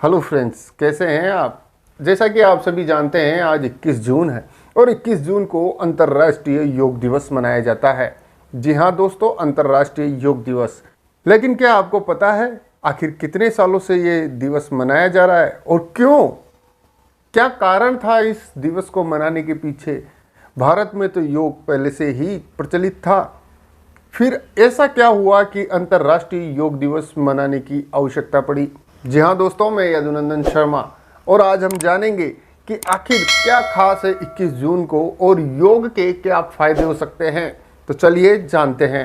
Hello friends, कैसे हैं आप। जैसा कि आप सभी जानते हैं, आज 21 जून है और 21 जून को अंतर्राष्ट्रीय योग दिवस मनाया जाता है। जी हाँ दोस्तों, अंतर्राष्ट्रीय योग दिवस। लेकिन क्या आपको पता है आखिर कितने सालों से ये दिवस मनाया जा रहा है और क्यों? क्या कारण था इस दिवस को मनाने के पीछे? भारत में तो योग पहले से ही प्रचलित था, फिर ऐसा क्या हुआ कि अंतर्राष्ट्रीय योग दिवस मनाने की आवश्यकता पड़ी? जी हाँ दोस्तों, मैं यदुनंदन शर्मा और आज हम जानेंगे कि आखिर क्या खास है 21 जून को और योग के क्या फायदे हो सकते हैं। तो चलिए जानते हैं।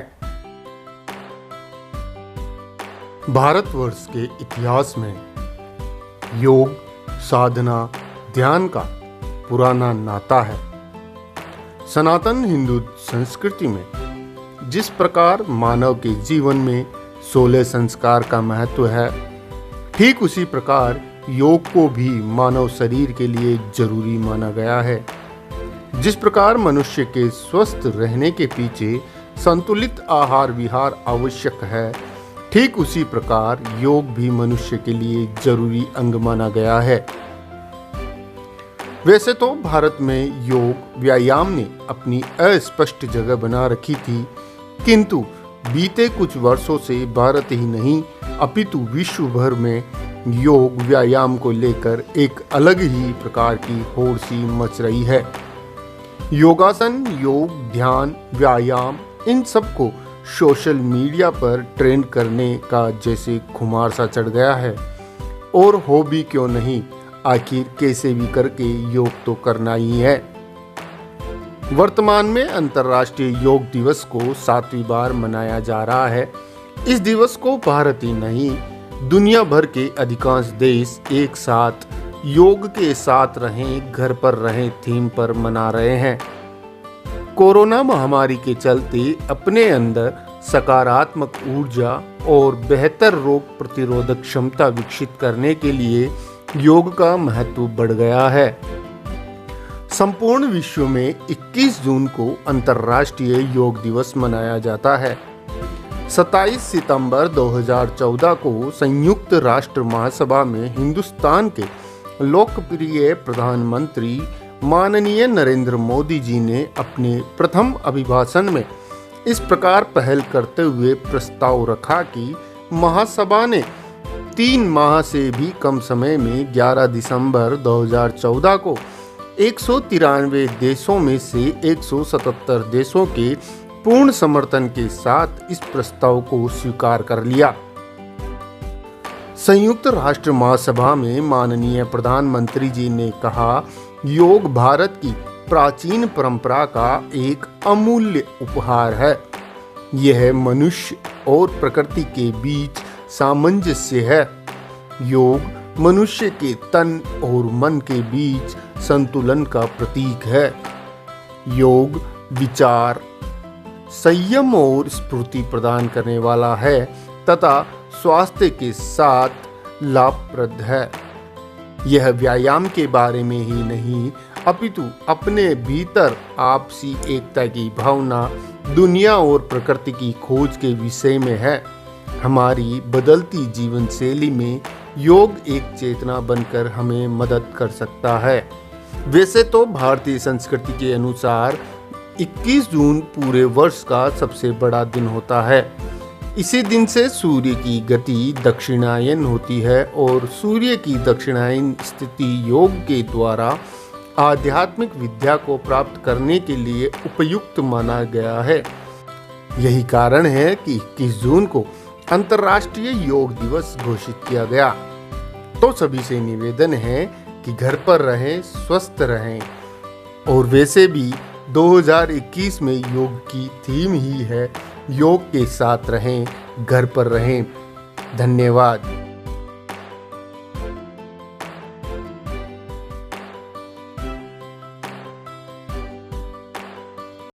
भारतवर्ष के इतिहास में योग साधना ध्यान का पुराना नाता है। सनातन हिंदू संस्कृति में जिस प्रकार मानव के जीवन में 16 संस्कार का महत्व है, ठीक उसी प्रकार योग को भी मानव शरीर के लिए जरूरी माना गया है। जिस प्रकार मनुष्य के स्वस्थ रहने के पीछे संतुलित आहार विहार आवश्यक है, ठीक उसी प्रकार योग भी मनुष्य के लिए जरूरी अंग माना गया है। वैसे तो भारत में योग व्यायाम ने अपनी अस्पष्ट जगह बना रखी थी, किंतु बीते कुछ वर्षों से भारत ही नहीं अपितु विश्व भर में योग व्यायाम को लेकर एक अलग ही प्रकार की होड़ सी मच रही है। योगासन, योग, ध्यान, व्यायाम, इन सबको सोशल मीडिया पर ट्रेंड करने का जैसे खुमार सा चढ़ गया है। और हो भी क्यों नहीं, आखिर कैसे भी करके योग तो करना ही है। वर्तमान में अंतर्राष्ट्रीय योग दिवस को 7वीं बार मनाया जा रहा है। इस दिवस को भारत ही नहीं, दुनिया भर के अधिकांश देश एक साथ योग के साथ रहें, घर पर रहें थीम पर मना रहे हैं। कोरोना महामारी के चलते अपने अंदर सकारात्मक ऊर्जा और बेहतर रोग प्रतिरोधक क्षमता विकसित करने के लिए योग का महत्व बढ़ गया है। संपूर्ण विश्व में 21 जून को अंतर्राष्ट्रीय योग दिवस मनाया जाता है। 27 सितंबर 2014 को संयुक्त राष्ट्र महासभा में हिंदुस्तान के लोकप्रिय प्रधानमंत्री माननीय नरेंद्र मोदी जी ने अपने प्रथम अभिभाषण में इस प्रकार पहल करते हुए प्रस्ताव रखा कि महासभा ने 3 माह से भी कम समय में 11 दिसंबर 2014 को 193 देशों में से 177 देशों के पूर्ण समर्थन के साथ इस प्रस्ताव को स्वीकार कर लिया। संयुक्त राष्ट्र महासभा में माननीय प्रधानमंत्री जी ने कहा, योग भारत की प्राचीन परंपरा का एक अमूल्य उपहार है। यह मनुष्य और प्रकृति के बीच सामंजस्य है। योग मनुष्य के तन और मन के बीच संतुलन का प्रतीक है। योग विचार, संयम और स्फूर्ति प्रदान करने वाला है तथा स्वास्थ्य के साथ लाभप्रद है। यह व्यायाम के बारे में ही नहीं अपितु अपने भीतर आपसी एकता की भावना, दुनिया और प्रकृति की खोज के विषय में है। हमारी बदलती जीवन शैली में योग एक चेतना बनकर हमें मदद कर सकता है। वैसे तो भारतीय संस्कृति के अनुसार 21 जून पूरे वर्ष का सबसे बड़ा दिन होता है। इसी दिन से सूर्य की गति दक्षिणायन होती है और सूर्य की दक्षिणायन स्थिति योग के द्वारा आध्यात्मिक विद्या को प्राप्त करने के लिए उपयुक्त माना गया है। यही कारण है कि 21 जून को अंतर्राष्ट्रीय योग दिवस घोषित किया गया। तो सभी से निवेदन है कि घर पर रहें, स्वस्थ रहें। और वैसे भी 2021 में योग की थीम ही है, योग के साथ रहें, घर पर रहें। धन्यवाद।